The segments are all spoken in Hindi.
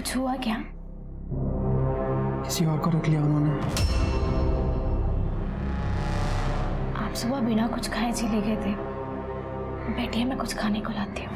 कुछ हुआ क्या? किसी और को रख लिया उन्होंने। आप सुबह बिना कुछ खाए चले गए थे। बैठिए, मैं कुछ खाने को लाती हूँ।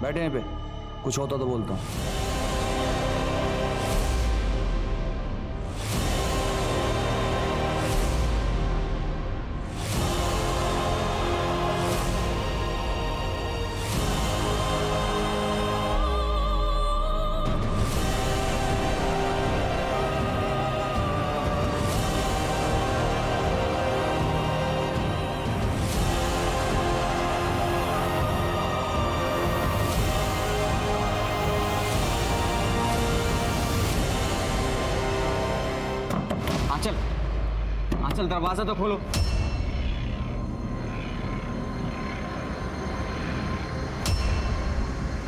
बैठे यहीं पे, कुछ होता तो बोलता हूँ। आंचल दरवाजा तो खोलो।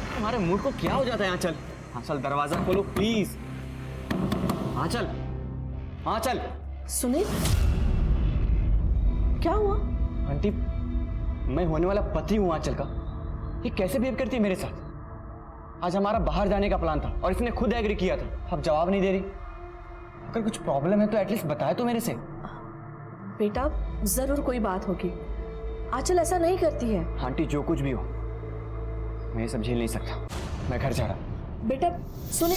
तुम्हारे मूड को क्या हो जाता है आंचल? आंचल दरवाजा खोलो प्लीज। आंचल, आंचल। सुनील, क्या हुआ? आंटी, मैं होने वाला पति हूं आंचल का। ये कैसे बिहेव करती है मेरे साथ? आज हमारा बाहर जाने का प्लान था और इसने खुद एग्री किया था। अब जवाब नहीं दे रही। अगर कुछ प्रॉब्लम है तो एटलीस्ट बताए तो मेरे से। बेटा, जरूर कोई बात होगी। आंचल ऐसा नहीं करती है। आंटी, जो कुछ भी हो, मैं ये सब झेल नहीं सकता। मैं घर जा रहा। बेटा सुनील,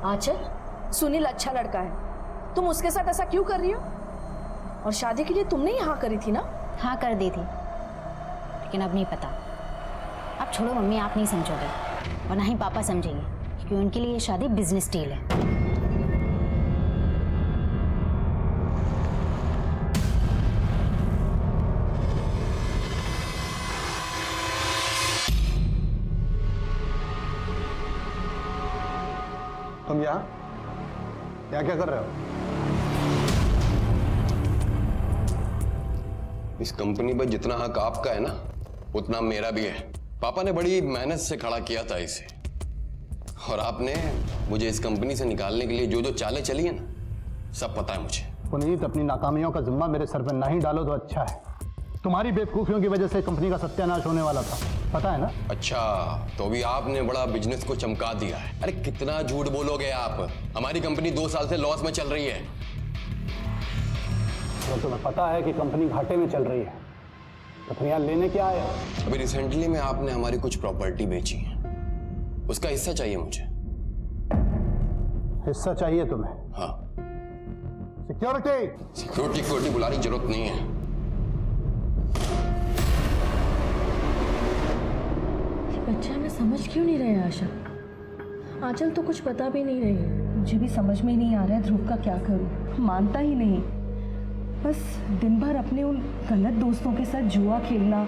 आंचल, सुनील अच्छा लड़का है। तुम उसके साथ ऐसा क्यों कर रही हो? और शादी के लिए तुमने ही हाँ करी थी ना? हाँ कर दी थी, लेकिन अब नहीं पता। अब छोड़ो मम्मी, आप नहीं समझोगे और ना ही पापा समझेंगे, क्योंकि उनके लिए ये शादी बिजनेस डील है। तुम यहाँ क्या कर रहे हो? इस कंपनी पर जितना हक आपका है ना, उतना मेरा भी है। पापा ने बड़ी मेहनत से खड़ा किया था इसे, और आपने मुझे इस कंपनी से निकालने के लिए जो जो चालें चली है ना, सब पता है मुझे। पुनीत, अपनी नाकामियों का जिम्मा मेरे सर पर ना ही डालो तो अच्छा है। तुम्हारी बेवकूफियों की वजह से कंपनी का सत्यानाश होने वाला था, पता है ना? अच्छा, तो भी आपने बड़ा बिजनेस को चमका दिया है। अरे कितना झूठ बोलोगे आप? हमारी कंपनी 2 साल से लॉस में चल रही है। तो तुम्हें पता है कि कंपनी घाटे में चल रही है, तो फिर यहाँ लेने क्या आए? अभी रिसेंटली में आपने हमारी कुछ प्रॉपर्टी बेची है, उसका हिस्सा चाहिए मुझे। हिस्सा चाहिए तुम्हें? हाँ। सिक्योरिटी बुलाने की जरूरत नहीं है। बच्चा मैं समझ क्यों नहीं रहे आशा? आंचल तो कुछ पता भी नहीं रही। मुझे भी समझ में नहीं आ रहा है ध्रुव का क्या करूं। मानता ही नहीं, बस दिन भर अपने उन गलत दोस्तों के साथ जुआ खेलना,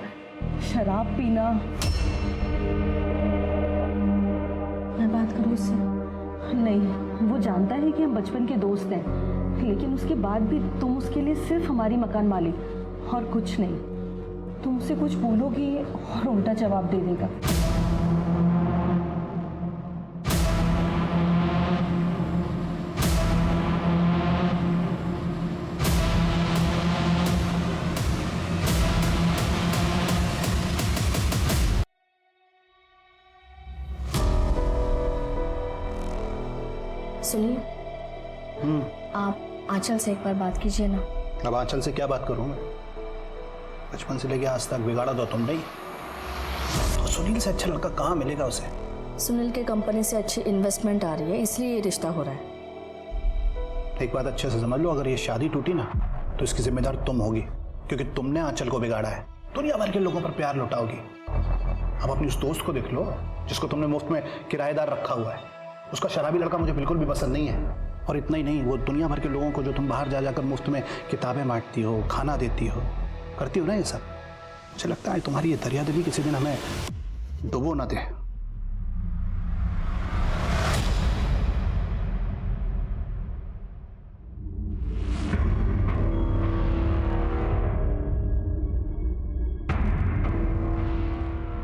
शराब पीना। मैं बात करूं उससे? नहीं, वो जानता है कि हम बचपन के दोस्त हैं, लेकिन उसके बाद भी तुम उसके लिए सिर्फ हमारी मकान मालिक और कुछ नहीं। तुम उसे कुछ बोलोगी और उल्टा जवाब दे देगा। सुनिए, आप आंचल से एक बार बात कीजिए ना। अब आंचल से क्या बात करूं मैं? बचपन से लेके आज तक बिगाड़ा तो तुमने ही। तो सुनील से अच्छा लड़का कहाँ मिलेगा उसे? सुनील के कंपनी से अच्छी इन्वेस्टमेंट आ रही है, इसलिए ये रिश्ता हो रहा है। तो एक बात अच्छे से समझ लो, अगर ये शादी टूटी ना तो इसकी जिम्मेदार तुम होगी, क्योंकि तुमने आंचल को बिगाड़ा है। दुनिया भर के लोगों पर प्यार लुटाओगी। अब अपनी उस दोस्त को देख लो जिसको तुमने मुफ्त में किराएदार रखा हुआ है। उसका शराबी लड़का मुझे बिल्कुल भी पसंद नहीं है। और इतना ही नहीं, वो दुनिया भर के लोगों को जो तुम बाहर जा जाकर मुफ्त में किताबें बांटती हो, खाना देती हो, करती हो ना ये सब, मुझे लगता है तुम्हारी ये दरियादिली किसी दिन हमें डुबो ना दे।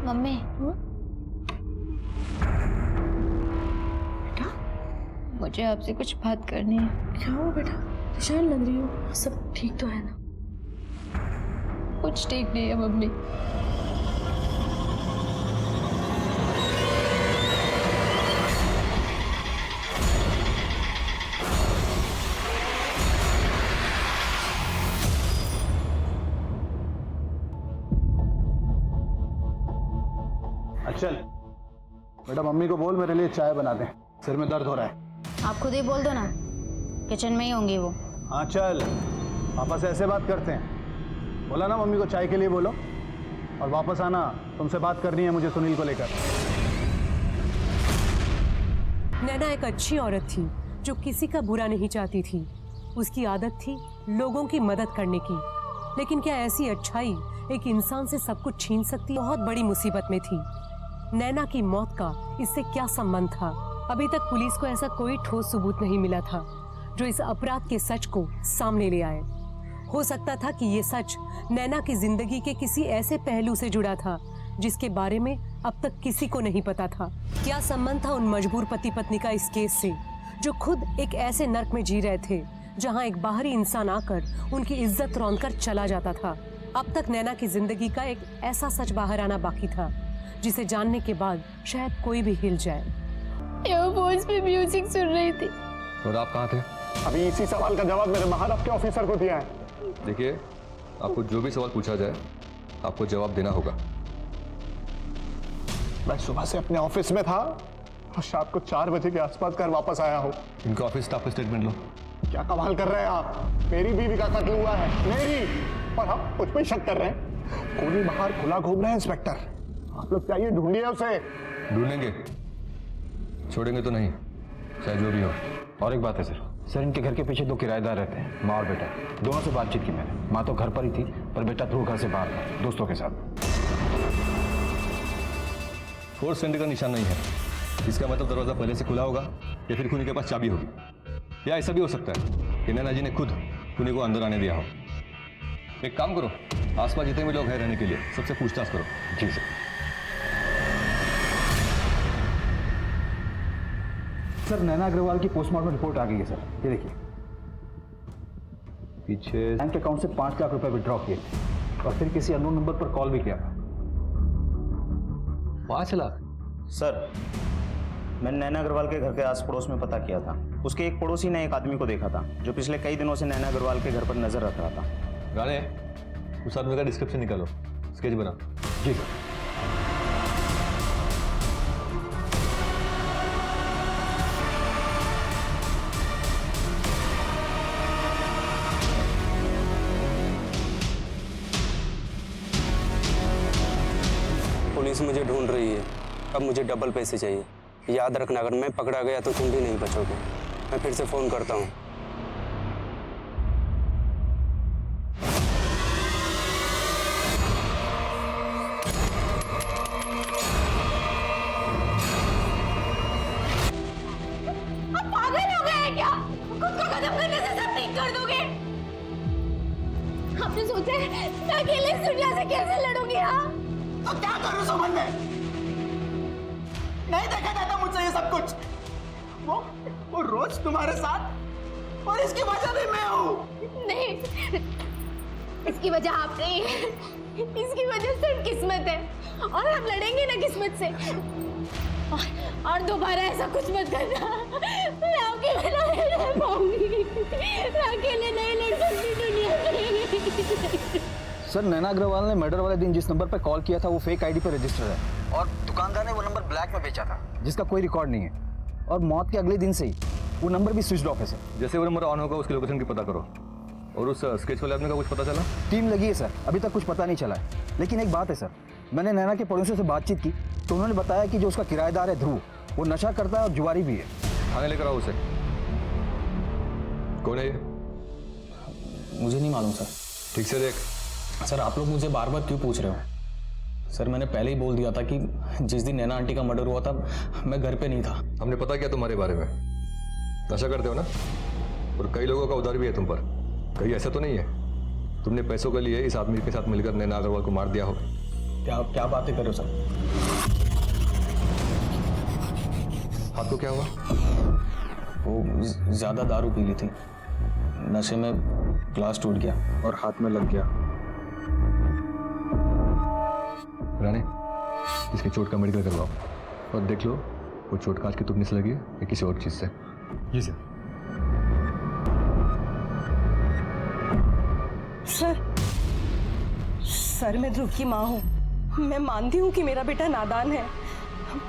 मम्मी, बेटा मुझे आपसे कुछ बात करनी है। क्या हुआ बेटा? परेशान लग रही हो। सब ठीक तो है ना? कुछ ठीक नहीं है मम्मी। चल बेटा, मम्मी को बोल मेरे लिए चाय बना दे, सिर में दर्द हो रहा है। आप खुद ही बोल दो ना, किचन में ही होंगी वो। हाँ चल, पापा से ऐसे बात करते हैं। बोला ना मम्मी को चाय के लिए बोलो, और वापस आना, तुमसे बात करनी है मुझे सुनील को लेकर। नैना एक अच्छी औरत थी जो किसी का बुरा नहीं चाहती थी। उसकी आदत थी लोगों की मदद करने की। लेकिन क्या ऐसी अच्छाई एक इंसान से सब कुछ छीन सकती? बहुत बड़ी मुसीबत में थी। नैना की मौत का इससे क्या संबंध था? अभी तक पुलिस को ऐसा कोई ठोस सबूत नहीं मिला था जो इस अपराध के सच को सामने ले आए। हो सकता था कि ये सच नैना की जिंदगी के किसी ऐसे पहलू से जुड़ा था जिसके बारे में अब तक किसी को नहीं पता था। क्या संबंध था उन मजबूर पति पत्नी का इस केस से, जो खुद एक ऐसे नर्क में जी रहे थे जहां एक बाहरी इंसान आकर उनकी इज्जत रौंदकर चला जाता था। अब तक नैना की जिंदगी का एक ऐसा सच बाहर आना बाकी था जिसे जानने के बाद शायद कोई भी हिल जाए। एयरफोर्स पे म्यूजिक सुन रही थी। और आप कहाँ थे? अभी इसी सवाल का जवाब मेरे महाराज के ऑफिसर को दिया है। देखिए, आपको जो भी सवाल पूछा जाए आपको जवाब देना होगा। मैं सुबह से अपने ऑफिस में था और शाम को 4 बजे के आसपास घर वापस आया हूँ। इनका ऑफिस स्टाफ का स्टेटमेंट लो। क्या कमाल कर रहे हैं आप? मेरी बीवी का कत्ल हुआ है, मेरी, और आप मुझ पे शक कर रहे हैं। गोली बाहर खुला घूम रहे हैं इंस्पेक्टर। आप लोग चाहिए ढूंढिए उसे। ढूंढेंगे, छोड़ेंगे तो नहीं, चाहे जो भी हो। और एक बात है सर, इनके घर के पीछे 2 किराएदार रहते हैं, माँ और बेटा। दोनों से बातचीत की मैंने। माँ तो घर पर ही थी, पर बेटा ध्रुव घर से बाहर था, दोस्तों के साथ। फोर्स सेंटर का निशान नहीं है, इसका मतलब दरवाजा पहले से खुला होगा या फिर खूनी के पास चाबी होगी, या ऐसा भी हो सकता है कि नैना जी ने खुद खूनी को अंदर आने दिया हो। एक काम करो, आसपास जितने भी लोग हैं रहने के लिए सबसे पूछताछ करो। जी सर। सर, नैना अग्रवाल की पोस्टमार्टम रिपोर्ट आ गई है सर, ये देखिए। पीछे बैंक अकाउंट से 5 लाख रुपए विड्रॉ किए थे और फिर किसी अननोन नंबर पर कॉल भी किया था। 5 लाख? सर, मैंने नैना अग्रवाल के घर के आस पड़ोस में पता किया था। उसके एक पड़ोसी ने एक आदमी को देखा था जो पिछले कई दिनों से नैना अग्रवाल के घर पर नजर रख रहा था। राणे, उस आदमी का डिस्क्रिप्शन निकालो, स्केच बना। जी सर। पुलिस मुझे ढूंढ रही है, अब मुझे डबल पैसे चाहिए। याद रखना, अगर मैं पकड़ा गया तो तुम भी नहीं बचोगे। मैं फिर से फोन करता हूँ। आप पागल हो गए हैं क्या? खुद को खत्म करने से सब ठीक कर दोगे? आपने सोचा है मैं अकेले इस दुनिया से कैसे लड़ूंगी? हाँ, तो क्या करूं समझ में नहीं देखा जाता मुझसे ये सब कुछ। वो रोज तुम्हारे साथ, और इसकी वजह भी मैं हूँ। नहीं, इसकी वजह आप नहीं है, इसकी वजह सिर्फ किस्मत है, और हम लड़ेंगे ना किस्मत से। और दोबारा ऐसा कुछ मत करना। मैं आपके बिना नहीं रह पाऊंगी, मैं अकेले नहीं लड़ सकती दुनिया में। सर नैना अग्रवाल ने मर्डर वाले दिन जिस नंबर पर कॉल किया था वो फेक आईडी पर रजिस्टर्ड है और दुकानदार ने वो नंबर ब्लैक में बेचा था जिसका कोई रिकॉर्ड नहीं है और मौत के अगले दिन से ही वो नंबर भी स्विच ऑफ है सर। जैसे वो नंबर ऑन होगा उसकी लोकेशन की पता करो। और उस स्केच वाले आदमी का कुछ पता चला? टीम लगी है सर, अभी तक कुछ पता नहीं चला है। लेकिन एक बात है सर, मैंने नैना के पड़ोसियों से बातचीत की तो उन्होंने बताया कि जो उसका किराएदार है ध्रुव, वो नशा करता है और जुआरी भी है। थाने लेकर आओ उसे। कौन है ये? मुझे नहीं मालूम सर। ठीक से देख। सर आप लोग मुझे बार बार क्यों पूछ रहे हो? सर मैंने पहले ही बोल दिया था कि जिस दिन नैना आंटी का मर्डर हुआ था मैं घर पे नहीं था। हमने पता किया तुम्हारे बारे में, नशा करते हो ना, और कई लोगों का उधार भी है तुम पर। कहीं ऐसा तो नहीं है तुमने पैसों के लिए इस आदमी के साथ मिलकर नैना अग्रवाल को मार दिया हो? क्या बातें कर रहे हो सर? हाथ को क्या हुआ? वो ज्यादा दारू पी ली थी, नशे में ग्लास टूट गया और हाथ में लग गया। राणे, इसकी चोट का मेडिकल करवाओ और देख लो वो चोट कांच की टूटने से लगी है या किसी और चीज से। जी सर। सर मैं ध्रुव की माँ हूँ। मैं मानती हूँ कि मेरा बेटा नादान है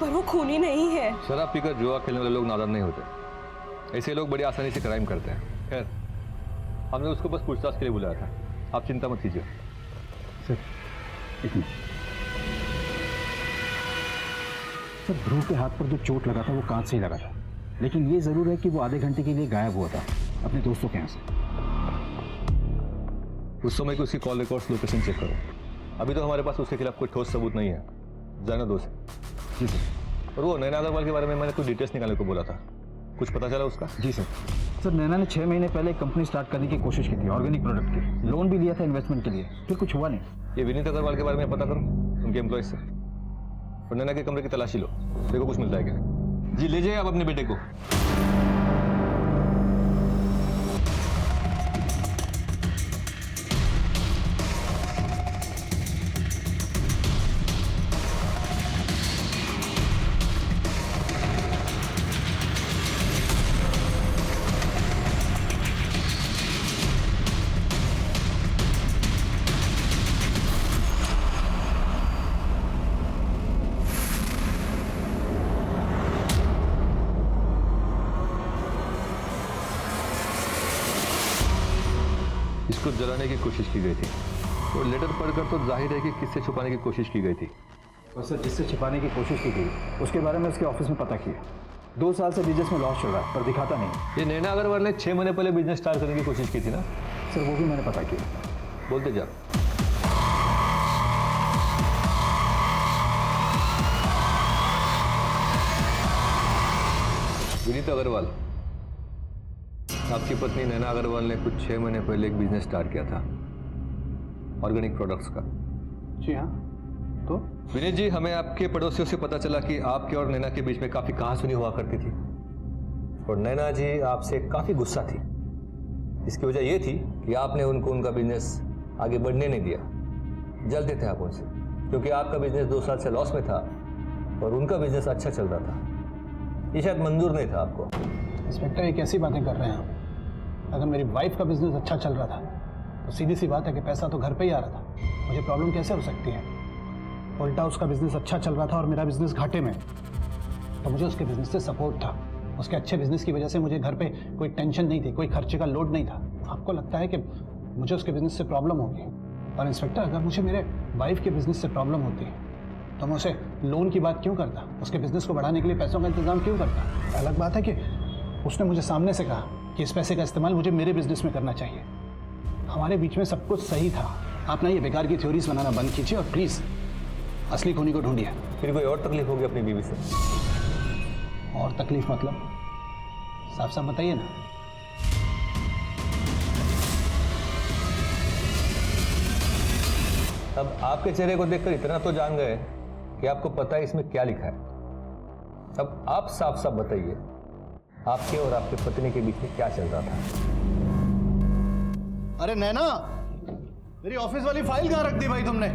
पर वो खूनी नहीं है। शराब पीकर जुआ खेलने वाले लोग नादान नहीं होते, ऐसे लोग बड़ी आसानी से क्राइम करते हैं। खैर हमने उसको बस पूछताछ के लिए बुलाया था, आप चिंता मत कीजिए। सर सर ध्रुव के हाथ पर जो चोट लगा था वो कांच से ही लगा था, लेकिन ये जरूर है कि वो आधे घंटे के लिए गायब हुआ था अपने दोस्तों के यहाँ से। उस समय की उसकी कॉल रिकॉर्ड्स लोकेशन चेक करो। अभी तो हमारे पास उसके खिलाफ कोई ठोस सबूत नहीं है, जाना दो से। जी सर। और वो नैना अग्रवाल के बारे में मैंने कुछ डिटेल्स निकालने को बोला था, कुछ पता चला उसका? जी सर। सर नैना ने 6 महीने पहले एक कंपनी स्टार्ट करने की कोशिश की थी ऑर्गेनिक प्रोडक्ट की, लोन भी लिया था इन्वेस्टमेंट के लिए, फिर कुछ हुआ नहीं। ये विनीत अग्रवाल के बारे में पता करो उनके एम्प्लॉयज से, और नैना के कमरे की तलाशी लो, देखो कुछ मिलता है क्या। जी ले जाइए आप अपने बेटे को। इसको जलाने की कोशिश की गई थी और लेटर पढ़कर तो जाहिर है कि किससे छुपाने की कोशिश की गई थी। और सर जिससे छिपाने की कोशिश की गई उसके बारे में उसके ऑफिस में पता किया। 2 साल से बिजनेस में लॉस चल रहा है पर दिखाता नहीं। ये नैना अग्रवाल ने 6 महीने पहले बिजनेस स्टार्ट करने की कोशिश की थी ना? सर वो भी मैंने पता किया। बोलते जा। विनीत अग्रवाल, आपकी पत्नी नैना अग्रवाल ने कुछ 6 महीने पहले एक बिजनेस स्टार्ट किया था ऑर्गेनिक प्रोडक्ट्स का। जी हाँ। तो विनीत जी, हमें आपके पड़ोसियों से पता चला कि आपके और नैना के बीच में काफी कहासुनी हुआ करती थी और नैना जी आपसे काफी गुस्सा थी। इसकी वजह यह थी कि आपने उनको उनका बिजनेस आगे बढ़ने नहीं दिया, जलते थे आप उनसे, क्योंकि आपका बिजनेस 2 साल से लॉस में था और उनका बिजनेस अच्छा चल रहा था। ये शायद मंजूर नहीं था आपको। इंस्पेक्टर ये कैसी बातें कर रहे हैं आप? अगर मेरी वाइफ का बिजनेस अच्छा चल रहा था तो सीधी सी बात है कि पैसा तो घर पे ही आ रहा था, मुझे प्रॉब्लम कैसे हो सकती है? उल्टा उसका बिजनेस अच्छा चल रहा था और मेरा बिजनेस घाटे में, तो मुझे उसके बिजनेस से सपोर्ट था। उसके अच्छे बिजनेस की वजह से मुझे घर पे कोई टेंशन नहीं थी, कोई खर्चे का लोड नहीं था। आपको लगता है कि मुझे उसके बिजनेस से प्रॉब्लम होगी? और इंस्पेक्टर अगर मुझे मेरे वाइफ के बिजनेस से प्रॉब्लम होती तो मैं उसे लोन की बात क्यों करता? उसके बिजनेस को बढ़ाने के लिए पैसों का इंतजाम क्यों करता? अलग बात है कि उसने मुझे सामने से कहा कि इस पैसे का इस्तेमाल मुझे मेरे बिजनेस में करना चाहिए। हमारे बीच में सब कुछ सही था। आप ना ये बेकार की थ्योरीज बनाना बंद कीजिए और प्लीज़ असली खूनी को ढूंढिए। फिर कोई और तकलीफ होगी अपनी बीवी से? और तकलीफ मतलब साफ साफ बताइए ना। अब आपके चेहरे को देखकर इतना तो जान गए कि आपको पता है इसमें क्या लिखा है। अब आप साफ साफ बताइए आपके और आपके पत्नी के बीच में क्या चल रहा था? अरे नैना, मेरी ऑफिस वाली फाइल कहाँ रख दी भाई तुमने?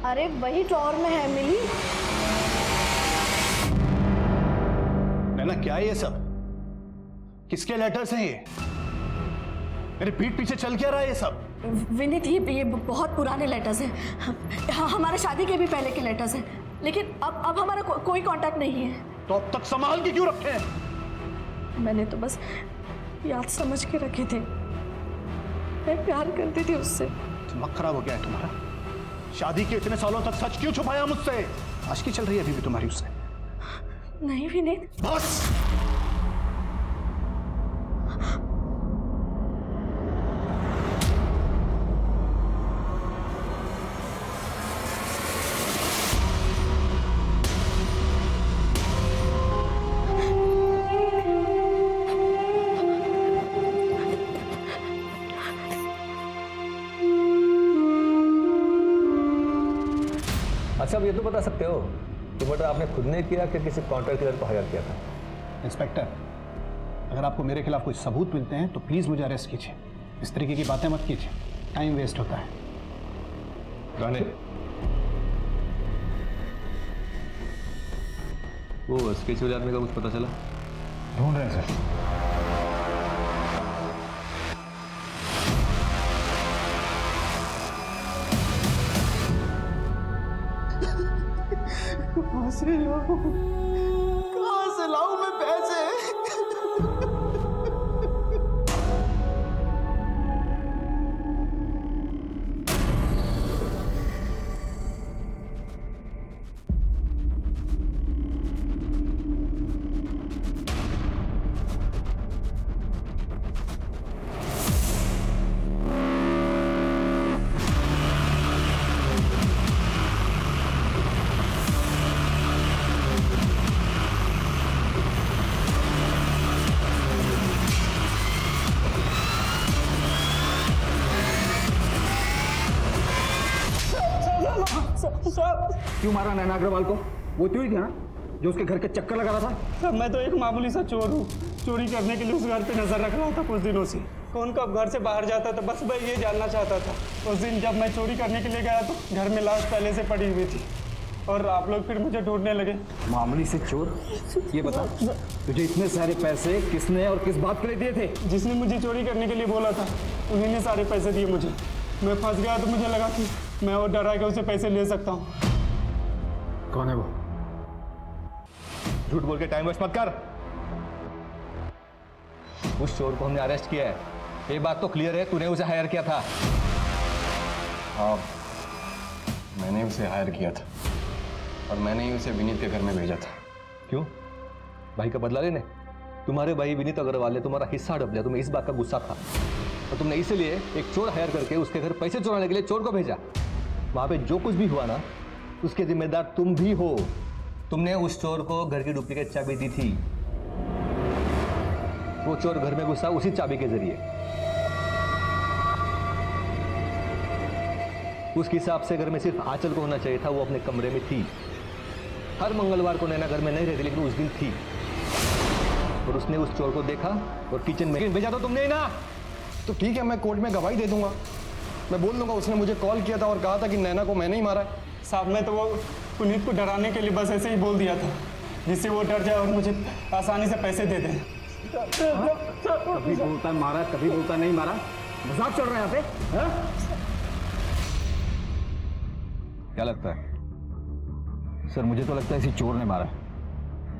अरे वही ड्रॉअर में है, मिली। नैना क्या है ये सब? किसके लेटर्स हैं ये? मेरे पीठ पीछे चल क्या रहा है ये सब? विनीत, ये बहुत पुराने लेटर्स हैं। हमारे शादी के भी पहले के लेटर्स हैं, लेकिन अब हमारा कोई कांटेक्ट नहीं है। तो अब तक संभाल के क्यों रखे हैं? मैंने तो बस याद समझ के रखे थे। मैं प्यार करती थी उससे। दिमाग खराब हो गया है तुम्हारा? शादी के इतने सालों तक सच क्यों छुपाया मुझसे? आशिकी चल रही है अभी भी तुम्हारी उससे? नहीं विनीत। बस। अच्छा, अब ये तो बता सकते हो कि मर्डर आपने खुद ने किया कि किसी कॉन्ट्रैक्ट किलर को हायर किया था? इंस्पेक्टर, अगर आपको मेरे खिलाफ कोई सबूत मिलते हैं तो प्लीज मुझे अरेस्ट कीजिए। इस तरीके की बातें मत कीजिए, टाइम वेस्ट होता है। गाने वो स्केच वाले आदमी का कुछ पता चला? ढूंढ रहे हैं सर। कहां से लाऊं मैं पैसे? क्यों मारा नैना अग्रवाल को? वो तू ही थी ना जो उसके घर के चक्कर लगा रहा था? सर, मैं तो एक मामूली सा चोर हूँ। चोरी करने के लिए उस घर पे नजर रख रहा था कुछ दिनों से। कौन कब घर से बाहर जाता था, बस मैं ये जानना चाहता था। उस दिन जब मैं चोरी करने के लिए गया तो घर में लाश पहले से पड़ी हुई थी और आप लोग फिर मुझे ढूंढने लगे। मामूली से चोर? ये बता, तुझे इतने सारे पैसे किसने और किस बात के लिए दिए थे? जिसने मुझे चोरी करने के लिए बोला था उन्हीं ने सारे पैसे दिए मुझे। मैं फंस गया तो मुझे लगा कि मैं और डरा के उसे पैसे ले सकता हूँ। कौन है वो? झूठ बोल के टाइम वेस्ट मत कर। उस चोर को हमने अरेस्ट किया है, ये बात तो क्लियर है। तूने उसे हायर किया था? हाँ, मैंने उसे हायर किया था और मैंने ही उसे विनीत के घर में भेजा था। क्यों? भाई का बदला लेने? तुम्हारे भाई विनीत अग्रवाल ने तुम्हारा हिस्सा हड़प लिया, तुम्हें इस बात का गुस्सा था और तुमने इसलिए एक चोर हायर करके उसके घर पैसे चुराने के लिए चोर को भेजा। वहां पे जो कुछ भी हुआ ना, उसके जिम्मेदार तुम भी हो। तुमने उस चोर को घर की डुप्लीकेट चाबी दी थी। वो चोर घर में घुसा उसी चाबी के जरिए। उसके हिसाब से घर में सिर्फ आंचल को होना चाहिए था, वो अपने कमरे में थी। हर मंगलवार को नैना घर में नहीं रहती, लेकिन उस दिन थी और उसने उस चोर को देखा और किचन में भेजा तो तुमने ही ना। तो ठीक है, मैं कोर्ट में गवाही दे दूंगा। मैं बोल दूंगा उसने मुझे कॉल किया था और कहा था कि नैना को मैंने ही मारा है। साहब, मैं तो वो पुनीत को डराने के लिए बस ऐसे ही बोल दिया था, जिससे वो डर जाए और मुझे आसानी से पैसे दे दे। कभी बोलता मारा, कभी बोलता नहीं मारा। मजाक चल रहा है यहाँ पे? हाँ? क्या लगता है? सर, मुझे तो लगता है इसी चोर ने मारा है।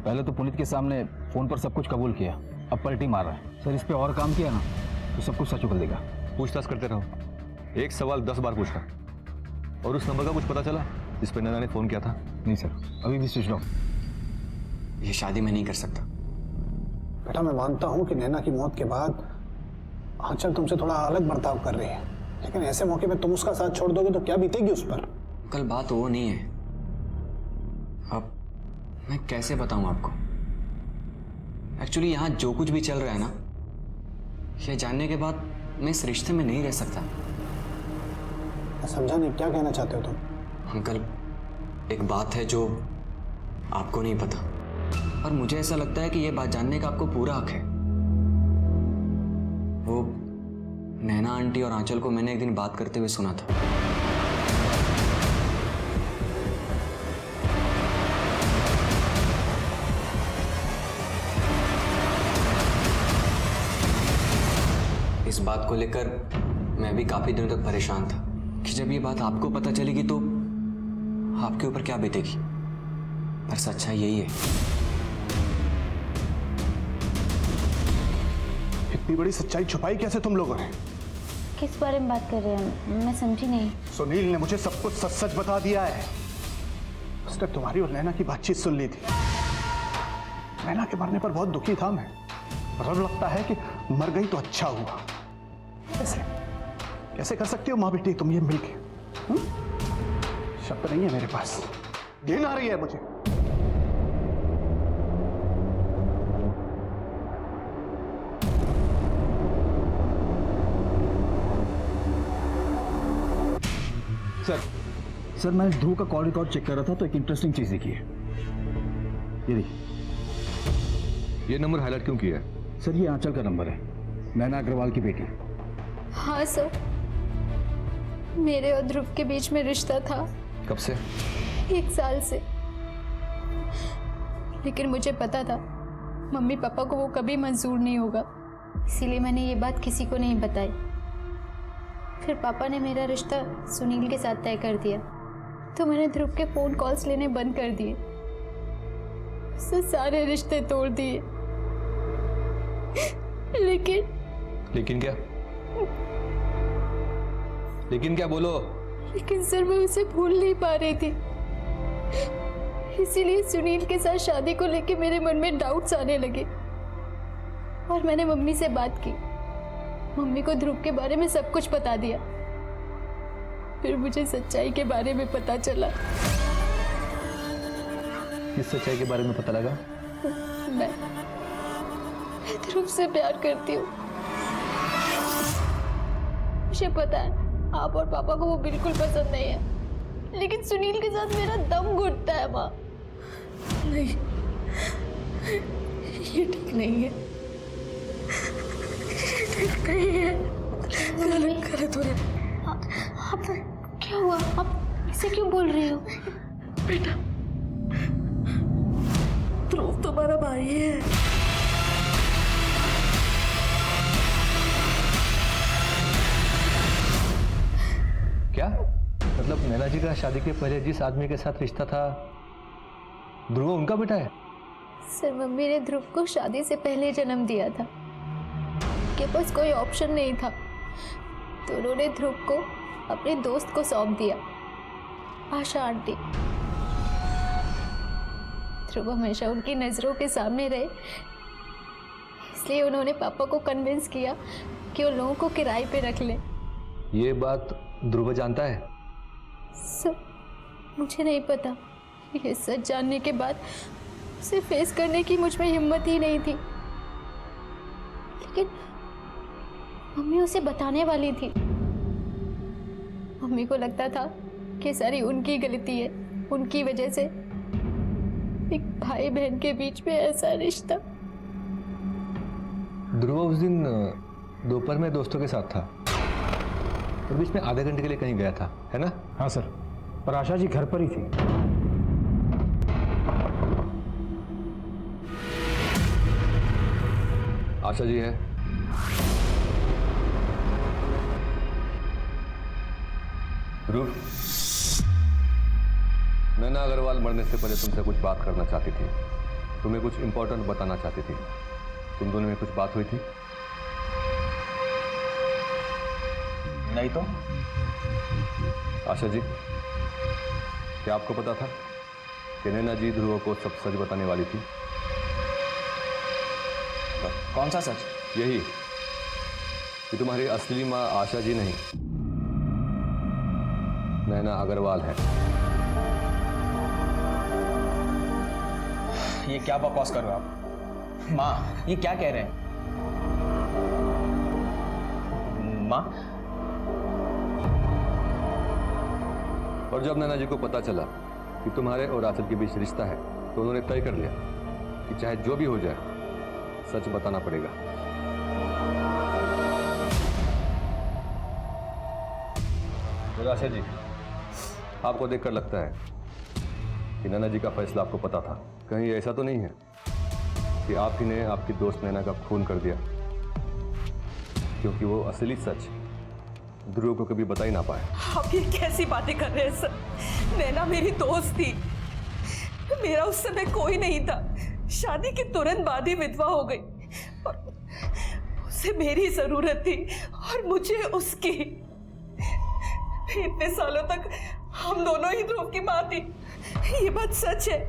पहले तो पुनीत के सामने फोन पर सब कुछ कबूल किया, अब पलटी मार रहा है। सर, इस पे और काम किया ना तो सब कुछ सच उगल देगा। पूछताछ करते रहो, एक सवाल 10 बार पूछना। और उस नंबर का कुछ पता चला जिस पर नैना ने फोन किया था? नहीं सर, अभी भी स्विच ऑफ। ये शादी मैं नहीं कर सकता। बेटा, मैं मानता हूं कि नैना की मौत के बाद आंचल तुमसे थोड़ा अलग बर्ताव कर रही है, लेकिन ऐसे मौके पे तुम उसका साथ छोड़ दोगे तो क्या बीतेगी उस पर? कल बात वो नहीं है। अब मैं कैसे बताऊं आपको? एक्चुअली यहाँ जो कुछ भी चल रहा है ना, ये जानने के बाद मैं इस रिश्ते में नहीं रह सकता। मैं समझा नहीं, क्या कहना चाहते हो तुम? अंकल, एक बात है जो आपको नहीं पता और मुझे ऐसा लगता है कि ये बात जानने का आपको पूरा हक है। वो नैना आंटी और आंचल को मैंने एक दिन बात करते हुए सुना था। इस बात को लेकर मैं भी काफी दिनों तक परेशान था कि जब ये बात आपको पता चलेगी तो आपके ऊपर क्या बीतेगी। पर सच्चाई यही है। इतनी बड़ी सच्चाई छुपाई कैसे तुम लोगों ने? किस बारे में बात कर रहे हैं? मैं समझी नहीं। सुनील ने मुझे सब कुछ सच सच बता दिया है। उसने तुम्हारी और नैना की बातचीत सुन ली थी। नैना के मरने पर बहुत दुखी था मैं, और अब लगता है कि मर गई तो अच्छा हुआ। कैसे कैसे कर सकती हो माँ बेटी तुम ये मिलके? शब्द नहीं है मेरे पास, घिन आ रही है मुझे। सर मैंने ध्रुव का कॉल रिकॉर्ड चेक कर रहा था तो एक इंटरेस्टिंग चीज दिखी है। ये देखिए। ये नंबर हाईलाइट क्यों किया है? सर ये आंचल का नंबर है, नैना अग्रवाल की बेटी। हाँ सर, मेरे और ध्रुव के बीच में रिश्ता था। कब से? 1 साल से। लेकिन मुझे पता था मम्मी पापा को वो कभी मंजूर नहीं होगा, इसीलिए मैंने ये बात किसी को नहीं बताई। फिर पापा ने मेरा रिश्ता सुनील के साथ तय कर दिया, तो मैंने ध्रुव के फोन कॉल्स लेने बंद कर दिए, उससे सारे रिश्ते तोड़ दिए। लेकिन क्या? लेकिन क्या बोलो? लेकिन सर मैं उसे भूल नहीं पा रही थी, इसीलिए सुनील के साथ शादी को लेके मेरे मन में डाउट्स आने लगे। और मैंने मम्मी से बात की, मम्मी को ध्रुव के बारे में सब कुछ बता दिया। फिर मुझे सच्चाई के बारे में पता चला। किस सच्चाई के बारे में पता लगा? मैं ध्रुव से प्यार करती हूँ। मुझे पता है आप और पापा को वो बिल्कुल पसंद नहीं है, लेकिन सुनील के साथ मेरा दम घुटता है माँ। नहीं, ये ठीक नहीं है, ठीक नहीं है, गलत हो रहा है। आप क्या हुआ? आप इसे क्यों बोल रही हो? बेटा, ध्रुव तुम्हारा भाई है। क्या मतलब नैना जी का शादी के पहले जिस आदमी के साथ रिश्ता था ध्रुव उनका बेटा है? सर मम्मी ने ध्रुव को शादी से पहले जन्म दिया था, के पास कोई ऑप्शन नहीं था, तो उन्होंने ध्रुव को अपने दोस्त को सौंप दिया, आशा आंटी। ध्रुव हमेशा उनकी नज़रों के सामने रहे, इसलिए उन्होंने पापा को कन्विंस किया कि उन लोगों को किराए पे रख लें। ये बात ध्रुव जानता है? सर मुझे नहीं पता। ये सच जानने के बाद उसे फेस करने की मुझ में हिम्मत ही नहीं थी, लेकिन मम्मी उसे बताने वाली थी। मम्मी को लगता था कि सारी उनकी गलती है, उनकी वजह से एक भाई बहन के बीच में ऐसा रिश्ता। ध्रुव उस दिन दोपहर में दोस्तों के साथ था और बीच में आधे घंटे के लिए कहीं गया था, है ना? हाँ सर, पर आशा जी घर पर ही थी। आशा जी है? ध्रुव, नैना अग्रवाल मरने से पहले तुमसे कुछ बात करना चाहती थी, तुम्हें कुछ इंपॉर्टेंट बताना चाहती थी। तुम दोनों में कुछ बात हुई थी? नहीं तो। आशा जी, क्या आपको पता था कि नैना जी ध्रुव को सब सच बताने वाली थी? कौन सा सच? यही कि तुम्हारी असली माँ आशा जी नहीं, नैना अग्रवाल है। ये क्या बकवास कर रहे हो आप? माँ, ये क्या कह रहे हैं? माँ, और जब नैना जी को पता चला कि तुम्हारे और आंचल के बीच रिश्ता है, तो उन्होंने तय कर लिया कि चाहे जो भी हो जाए सच बताना पड़ेगा। आशा जी, आपको देखकर लगता है कि नैना जी का फैसला आपको पता था। कहीं ऐसा तो नहीं है कि आप ही ने आपकी दोस्त नैना का खून कर दिया? क्योंकि वो असली सच ध्रुव को कभी बता ही ना पाए। आप ये कैसी बातें कर रहे हैं सर? नैना मेरी दोस्त थी, मेरा उस समय कोई नहीं था। शादी के तुरंत बाद ही विधवा हो गई और उसे मेरी जरूरत थी और मुझे उसकी। इतने सालों तक हम दोनों ही ध्रुव की माँ थी। ये बात सच है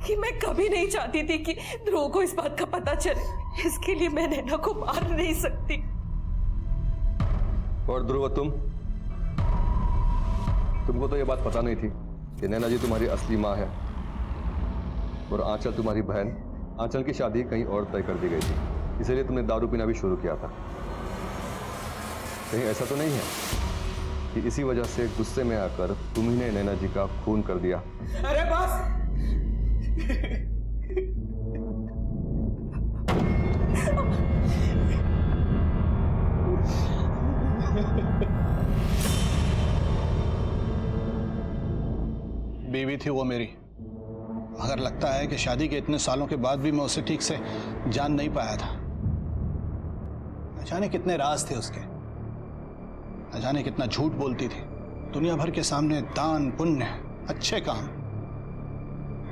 कि मैं कभी नहीं चाहती थी कि ध्रुव को इस बात का पता चले। इसके लिए मैं नैना को मार नहीं सकती। और ध्रुव, तुमको तो ये बात पता नहीं थी कि नैना जी तुम्हारी असली माँ है और आंचल तुम्हारी बहन। आंचल की शादी कहीं और तय कर दी गई थी, इसीलिए तुमने दारू पीना भी शुरू किया था। कहीं ऐसा तो नहीं है कि इसी वजह से गुस्से में आकर तुम ही ने नैना जी का खून कर दिया? अरे बस! बीवी थी वो मेरी, मगर लगता है कि शादी के इतने सालों के बाद भी मैं उसे ठीक से जान नहीं पाया था। न जाने कितने राज थे उसके, न जाने कितना झूठ बोलती थी दुनिया भर के सामने। दान पुण्य, अच्छे काम,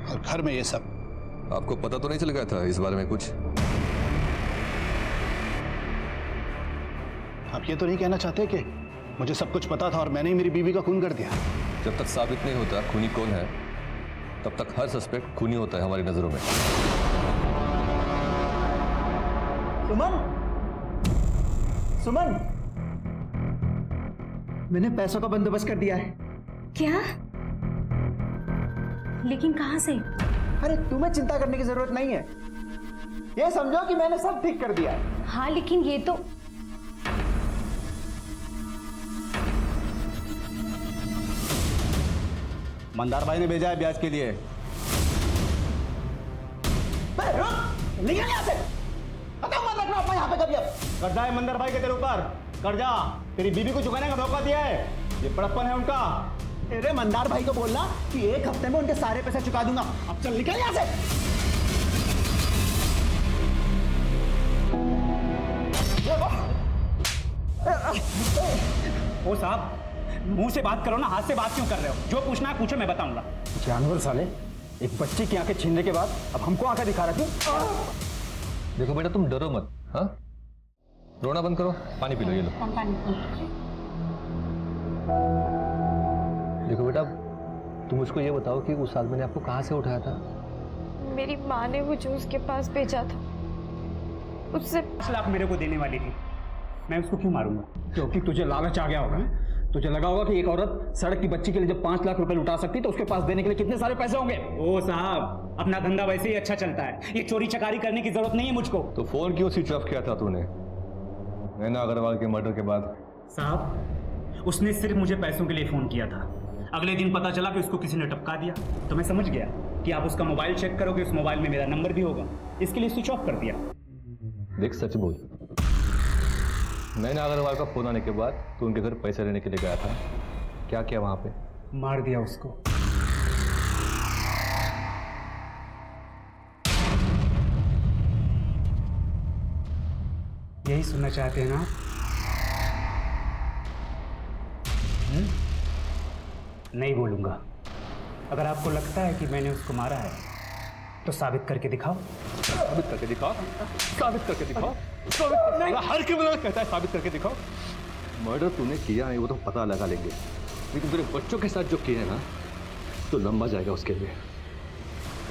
और घर में ये सब। आपको पता तो नहीं चल गया था इस बारे में कुछ? आप ये तो नहीं कहना चाहते कि मुझे सब कुछ पता था और मैंने ही मेरी बीवी का खून कर दिया? जब तक साबित नहीं होता खूनी कौन है, तब तक हर सस्पेक्ट खूनी होता है हमारी नजरों में। सुमन, सुमन, मैंने पैसों का बंदोबस्त कर दिया है। क्या? लेकिन कहां से? अरे तुम्हें चिंता करने की जरूरत नहीं है। ये समझो कि मैंने सब ठीक कर दिया है। हाँ, लेकिन ये तो मंदार भाई ने भेजा है ब्याज के लिए। निकल यहाँ से! खत्म मत रखना अपना यहाँ पे कभी। अब कर्जा है मंदार भाई के तेरे ऊपर, कर्जा तेरी बीबी को चुकाने का धोखा दिया है। ये बड़प्पन है उनका। तेरे मंदार भाई को बोलना कि एक हफ्ते में उनके सारे पैसे चुका दूंगा। अब चल निकल यहाँ से। ओ साहब, मुंह से बात करो ना, हाथ से बात क्यों कर रहे हो? जो पूछना है पूछो, मैं बताऊंगा। जानवर साले, एक बच्चे की आंखें छीनने के बाद अब हमको आंखें दिखा रहे थे। देखो बेटा, तुम डरो मत। हाँ, रोना बंद करो, पानी पी लो। ये लो देखो बेटा, तुम उसको ये बताओ कि उस आदमी ने आपको कहाँ से उठाया था? मेरी माँ ने मुझे उसके पास भेजा था। उससे 5 लाख मेरे को देने वाली थी, मैं उसको क्यों मारूंगा? क्योंकि तुझे लालच आ गया होगा। तुझे लगा होगा कि एक औरत सड़क की बच्ची के लिए जब 5 लाख रुपए लुटा सकती तो उसके पास देने के लिए कितने सारे पैसे होंगे। ओ साहब, अपना धंधा वैसे ही अच्छा चलता है, ये चोरी चकारी करने की जरूरत नहीं है मुझको। तो फोन क्यों स्विच ऑफ किया था तूने नैना अग्रवाल के मर्डर के बाद? साहब, उसने सिर्फ मुझे पैसों के लिए फोन किया था। अगले दिन पता चला कि उसको किसी ने टपका दिया, तो मैं समझ गया कि आप उसका मोबाइल चेक करोगे, उस मोबाइल में मेरा नंबर भी होगा, इसके लिए स्विच ऑफ कर दिया। देख, सच बोल, नैना अग्रवाल का फोन आने के बाद तू उनके घर पैसे लेने के लिए गया था, क्या किया वहां पे? मार दिया उसको। यही सुनना चाहते हैं ना? नहीं बोलूंगा। अगर आपको लगता है कि मैंने उसको मारा है तो साबित करके दिखाओ। साबित करके दिखाओ, साबित करके दिखाओ, साबित करके। हर क्रिमिनल कहता है साबित करके दिखाओ। मर्डर तूने किया नहीं वो तो पता लगा लेंगे, लेकिन तेरे बच्चों के साथ जो किया है ना, तो लंबा जाएगा उसके लिए।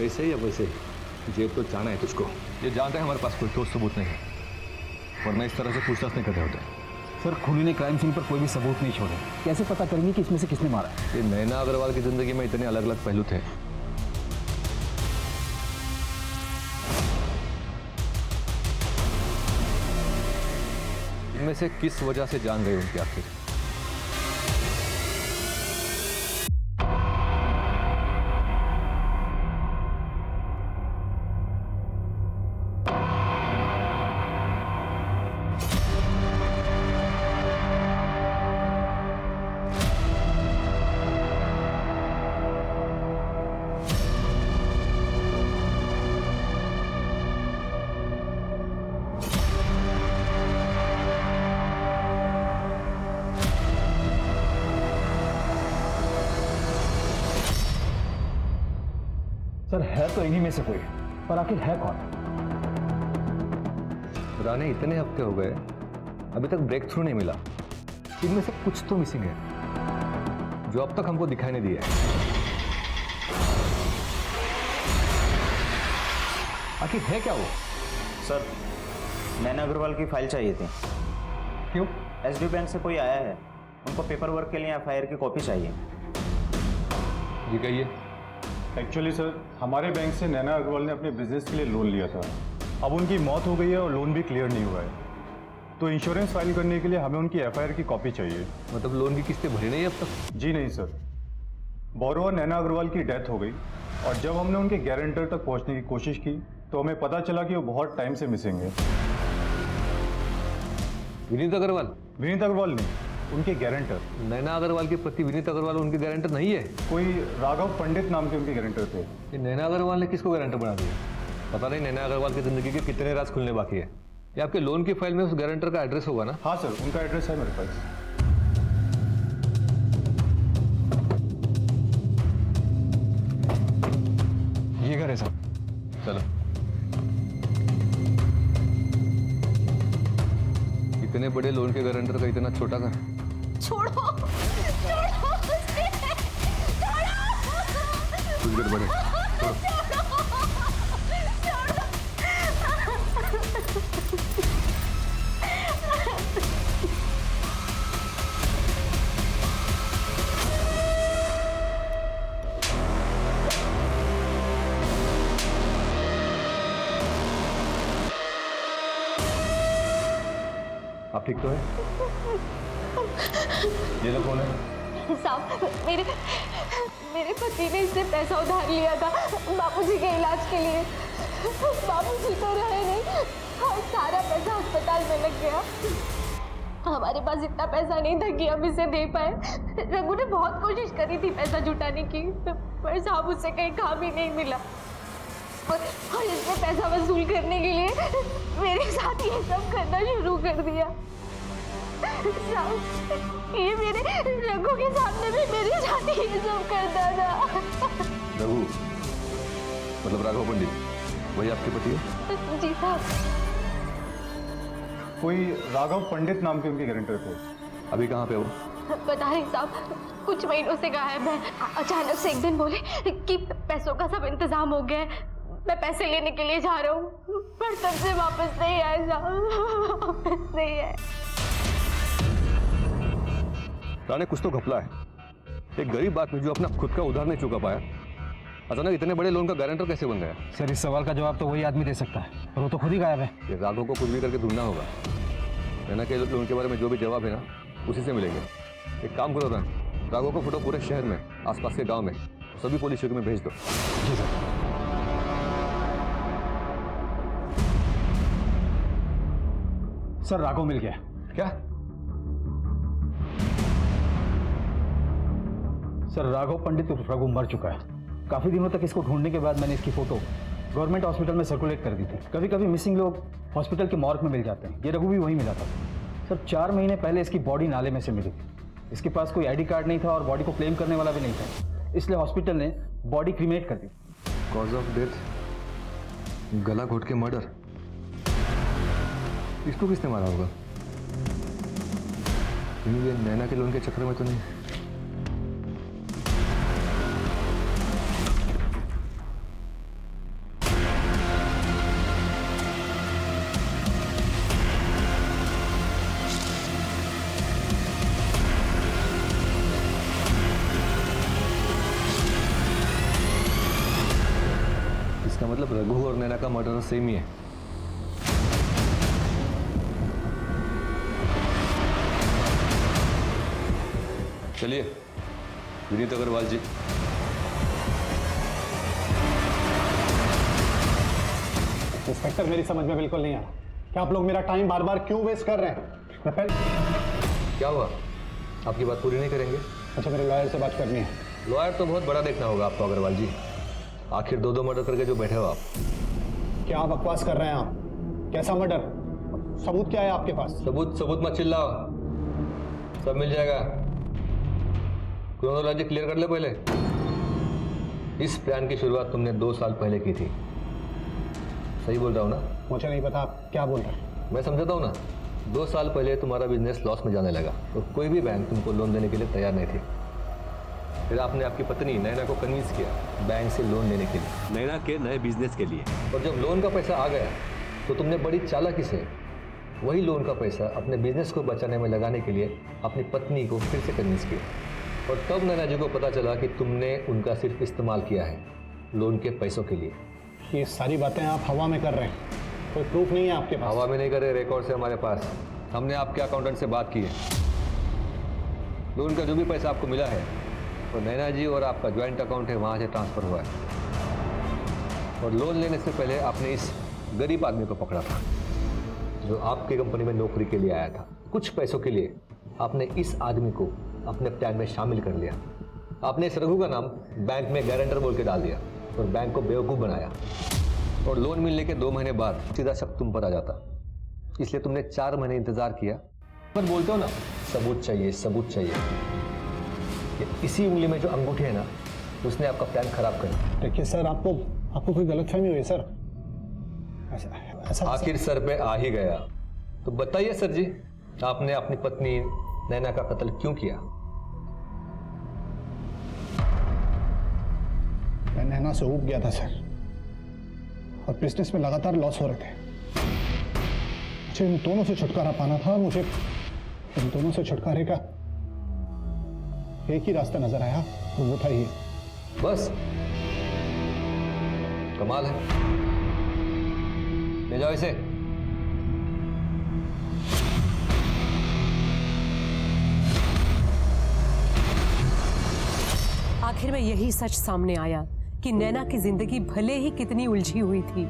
ऐसे ही या वैसे ही जेब तो जाना है तुझको। ये जानते हैं हमारे पास कोई ठोस सबूत नहीं है, वरना इस तरह से पूछताछ नहीं करते होते। सर, खूनी ने क्राइम सीन पर कोई भी सबूत नहीं छोड़े, कैसे पता करेंगे कि इसमें से किसने मारा है? ये नैना अग्रवाल की जिंदगी में इतने अलग अलग पहलू थे। इनमें से किस वजह से जान गई उनकी आखिर? सर है तो इन्हीं में से कोई, पर आखिर है कौन? राणे, इतने हफ्ते हो गए, अभी तक ब्रेक थ्रू नहीं मिला। इनमें से कुछ तो मिसिंग है जो अब तक हमको दिखाई नहीं दिया है। आखिर है क्या वो? सर, नैना अग्रवाल की फाइल चाहिए थी। क्यों? एसडी बैंक से कोई आया है, उनको पेपर वर्क के लिए एफआईआर की कॉपी चाहिए। जी कहिए। एक्चुअली सर, हमारे बैंक से नैना अग्रवाल ने अपने बिजनेस के लिए लोन लिया था। अब उनकी मौत हो गई है और लोन भी क्लियर नहीं हुआ है, तो इंश्योरेंस फाइल करने के लिए हमें उनकी एफआईआर की कॉपी चाहिए। मतलब लोन की किस्तें भरी नहीं अब तक? जी नहीं सर, बोरोवर नैना अग्रवाल की डेथ हो गई और जब हमने उनके गारंटर तक पहुंचने की कोशिश की तो हमें पता चला कि वो बहुत टाइम से मिसिंग है। विनीत अग्रवाल? विनीत अग्रवाल नहीं, उनके गारंटर। नैना अग्रवाल के पति विनीत अग्रवाल उनके गारंटर नहीं है? कोई राघव पंडित नाम के उनके गारंटर थे। ये नैना अग्रवाल ने किसको गारंटर बना दिया? पता नहीं नैना अग्रवाल की जिंदगी के कितने राज खुलने बाकी है। ये आपके लोन की फाइल में उस गारंटर का एड्रेस होगा ना? हाँ सर, उनका एड्रेस है मेरे पास। ये घर है साहब। चलो। इतने बड़े लोन के गारंटर का इतना छोटा घर? छोड़ो, छोड़ो मुझे, छोड़ो। कुछ गड़बड़ है। आप ठीक तो है? ये लोग कौन है? साहब, मेरे पति ने इससे पैसा उधार लिया था बापूजी के इलाज के लिए। बापूजी तो रहे नहीं और सारा पैसा अस्पताल में लग गया। हमारे पास इतना पैसा नहीं था कि हम इसे दे पाए। रघु ने बहुत कोशिश करी थी पैसा जुटाने की, पर साहब उससे कहीं काम ही नहीं मिला और इसने पैसा वसूल करने के लिए मेरे साथ ये सब करना शुरू कर दिया। साहब, ये मेरे रघु के सामने भी मेरे साथ ये सब करता था। रघु मतलब राघव पंडित, वही आपके पति है? जी साहब। कोई राघव पंडित नाम के उनके गारंटर थे। अभी कहाँ पे वो? पता नहीं साहब, कुछ महीनों से गायब है। अचानक से एक दिन बोले कि पैसों का सब इंतजाम हो गया है, मैं पैसे लेने के लिए जा रहा हूँ, पर तब से वापस नहीं आए साहब, वापस नहीं आए। राणे, कुछ तो घपला है। एक गरीब आदमी जो अपना खुद का उधार नहीं चुका पाया, अचानक इतने बड़े लोन का गारंटर कैसे बन गया? सर, इस सवाल का जवाब तो वही आदमी दे सकता है, पर वो तो खुद ही गायब है। ये राघव को कुछ भी करके ढूंढना होगा। नैना के लोन के बारे में जो भी जवाब है ना, उसी से मिलेंगे। एक काम करो ना, राघव को फोटो पूरे शहर में, आसपास के गांव में, सभी पुलिस चौकी में भेज दो। जी सर। सर, राघव मिल गया। क्या? सर, राघव पंडित उर्फ रघु मर चुका है। काफी दिनों तक इसको ढूंढने के बाद मैंने इसकी फोटो गवर्नमेंट हॉस्पिटल में सर्कुलेट कर दी थी। कभी कभी मिसिंग लोग हॉस्पिटल के मॉर्ग में मिल जाते हैं, ये रघु भी वहीं मिला था। सर, 4 महीने पहले इसकी बॉडी नाले में से मिली थी। इसके पास कोई आईडी कार्ड नहीं था और बॉडी को क्लेम करने वाला भी नहीं था, इसलिए हॉस्पिटल ने बॉडी क्रीमेट कर दी। कॉज ऑफ डेथ गला घोट के मर्डर। इसको किसने मारा होगा? ये नैना के लोन के चक्कर में तो नहीं? इसका मतलब रघु और नैना का मर्डर सेम ही है। चलिए विनीत अग्रवाल जी। इंस्पेक्टर, मेरी समझ में बिल्कुल नहीं आ रहा कि आप लोग मेरा टाइम बार बार क्यों वेस्ट कर रहे हैं। क्या हुआ? आपकी बात पूरी नहीं करेंगे? अच्छा, मेरे लॉयर से बात करनी है। लॉयर तो बहुत बड़ा देखना होगा आपको अग्रवाल जी। आखिर 2 मर्डर करके जो बैठे हो आप। क्या बकवास कर रहे हैं आप? कैसा मर्डर? सबूत क्या है आपके पास? सबूत मत चिल्लाओ, सब मिल जाएगा। क्रोनोलॉजी क्लियर कर ले पहले। इस प्लान की शुरुआत तुमने 2 साल पहले की थी, सही बोल रहा हूँ ना? मुझे नहीं पता आप क्या बोल रहे हैं। मैं समझाता हूँ ना। 2 साल पहले तुम्हारा बिजनेस लॉस में जाने लगा और कोई भी बैंक तुमको लोन देने के लिए तैयार नहीं थी। फिर आपने आपकी पत्नी नैना को कन्विंस किया बैंक से लोन लेने के लिए, नैना के नए बिजनेस के लिए। और जब लोन का पैसा आ गया तो तुमने बड़ी चालाकी से वही लोन का पैसा अपने बिजनेस को बचाने में लगाने के लिए अपनी पत्नी को फिर से कन्विंस किया। और तब नैना जी को पता चला कि तुमने उनका सिर्फ इस्तेमाल किया है लोन के पैसों के लिए। ये सारी बातें आप हवा में कर रहे हैं, कोई प्रूफ नहीं है आपके पास? हवा में नहीं करे, रिकॉर्ड से हमारे पास। हमने आपके अकाउंटेंट से बात की है। लोन का जो भी पैसा आपको मिला है तो नैना जी और आपका ज्वाइंट अकाउंट है, वहाँ से ट्रांसफ़र हुआ है। और लोन लेने से पहले आपने इस गरीब आदमी को पकड़ा था जो आपकी कंपनी में नौकरी के लिए आया था। कुछ पैसों के लिए आपने इस आदमी को अपने प्लान में शामिल कर लिया। आपने इस रघु का नाम बैंक में गारंटर बोल के डाल दिया और बैंक को बेवकूफ़ बनाया। और लोन मिलने के 2 महीने बाद सीधा शक तुम पर आ जाता, इसलिए तुमने 4 महीने इंतजार किया। पर बोलते हो ना, सबूत चाहिए, सबूत चाहिए। इसी उंगली में जो अंगूठी है ना, उसने आपका प्लान खराब कर दिया। देखिए सर, आपको कोई गलतफहमी हुई सर? ऐसा आखिर सर पे आ ही गया तो बताइए सर जी, आपने अपनी पत्नी नैना का कत्ल क्यों किया? मैं नैना से ऊब गया था सर, और बिजनेस में लगातार लॉस हो रहे थे। मुझे इन दोनों से छुटकारा पाना था। मुझे इन दोनों से छुटकारे का एक ही रास्ता नजर आया, वो था ये। बस कमाल है, ले जाओ इसे। आखिर में यही सच सामने आया कि नैना की जिंदगी भले ही कितनी उलझी हुई थी,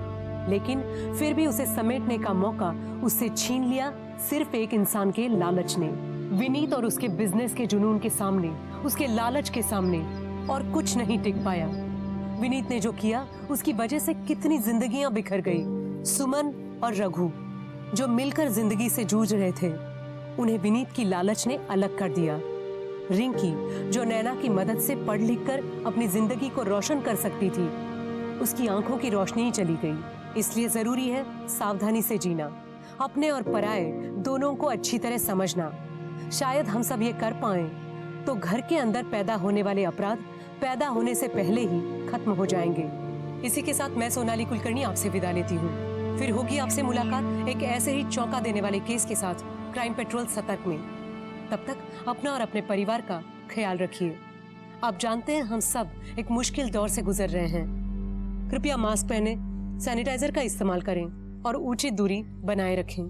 लेकिन फिर भी उसे समेटने का मौका उससे छीन लिया सिर्फ एक इंसान के लालच ने। विनीत और उसके बिजनेस के जुनून के सामने, उसके लालच के सामने और कुछ नहीं टिक पाया। विनीत ने जो किया उसकी वजह से कितनी जिंदगियां बिखर गई। सुमन और रघु जो मिलकर जिंदगी से जूझ रहे थे, उन्हें विनीत की लालच ने अलग कर दिया। रिंकी जो नैना की मदद से पढ़ लिख कर अपनी जिंदगी को रोशन कर सकती थी, उसकी आंखों की रोशनी ही चली गई। इसलिए जरूरी है सावधानी से जीना, अपने और पराये दोनों को अच्छी तरह समझना। शायद हम सब ये कर पाएं तो घर के अंदर पैदा होने वाले अपराध पैदा होने से पहले ही खत्म हो जाएंगे। इसी के साथ मैं सोनाली कुलकर्णी आपसे विदा लेती हूँ। फिर होगी आपसे मुलाकात एक ऐसे ही चौंका देने वाले केस के साथ क्राइम पेट्रोल सतर्क में। तब तक अपना और अपने परिवार का ख्याल रखिए। आप जानते हैं हम सब एक मुश्किल दौर से गुजर रहे हैं। कृपया मास्क पहने, सैनिटाइजर का इस्तेमाल करें और उचित दूरी बनाए रखें।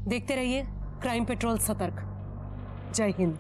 देखते रहिए क्राइम पेट्रोल सतर्क। जय हिंद।